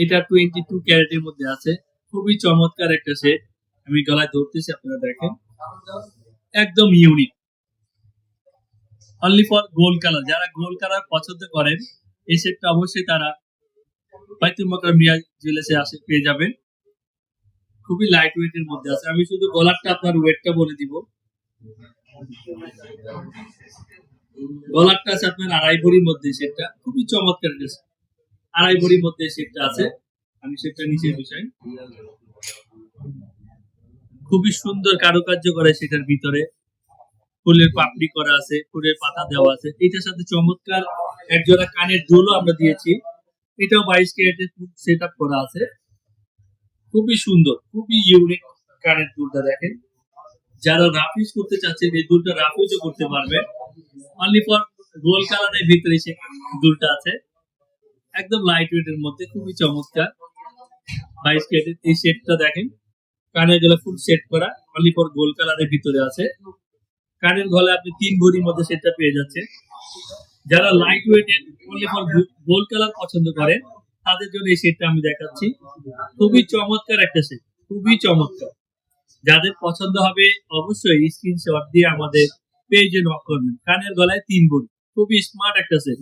এটা 22 ক্যারেটের মধ্যে আছে, খুবই চমৎকার একটা সেট। আমি গলায় ধরতেছি, আপনারা দেখেন, একদম unique, only for gold colour. যারা গোল্ড কালার পছন্দ করেন এই সেটটা অবশ্যই তারা বাইতুল মোকাররম মিয়া জুয়েলার্সে আসে পেয়ে যাবেন। খুবই লাইট ওয়েট এর মধ্যে আছে। আমি শুধু গলারটা আপনার ওয়েটটা বলে দিব। গলারটা আছে আপনার 2.5 ভরির মধ্যে, সেটটা খুবই চমৎকার একটা সেট। 2.5 ভরির মধ্যে সেটটা আছে। আমি সেটটা নিচের বিষয়, খুবই সুন্দর কারুকার্য করে, সেটার ভিতরে ফুলের পাপড়ি করা আছে, ফুলের পাতা দেওয়া আছে। এটার সাথে চমৎকার একজোড়া কানের দুলও আমরা দিয়েছি। এটাও 22 ক্যারেটের সেট আপ করা আছে, খুবই সুন্দর, খুবই ইউনিক কানের দুলটা দেখেন। যারা রাফিজ করতে চাচ্ছেন এই দুলটা রাফিজও করতে পারবেন। অনলি ফর গোল্ড কালারের ভিতরে সে দুলটা আছে, একদম লাইট ওয়েট এর মধ্যে, খুবই চমৎকার। 22 ক্যারেটের এই সেটটা দেখেন, কানের গলা ফুল সেট করা, অনলি ফর গোল্ড কালারের ভিতরে আছে। কানের গলায় আপনি 3 ভরির মধ্যে সেটটা পেয়ে যাচ্ছে। যারা লাইট ওয়েট এর অনলি ফর গোল্ড কালার পছন্দ করেন তাদের জন্য এই সেটটা আমি দেখাচ্ছি। খুবই চমৎকার একটা সেট, খুবই চমৎকার। যাদের পছন্দ হবে অবশ্যই স্ক্রিনশট দিয়ে আমাদের পেজে নক করবেন। কানের গলায় 3 ভরি, খুবই স্মার্ট একটা সেট।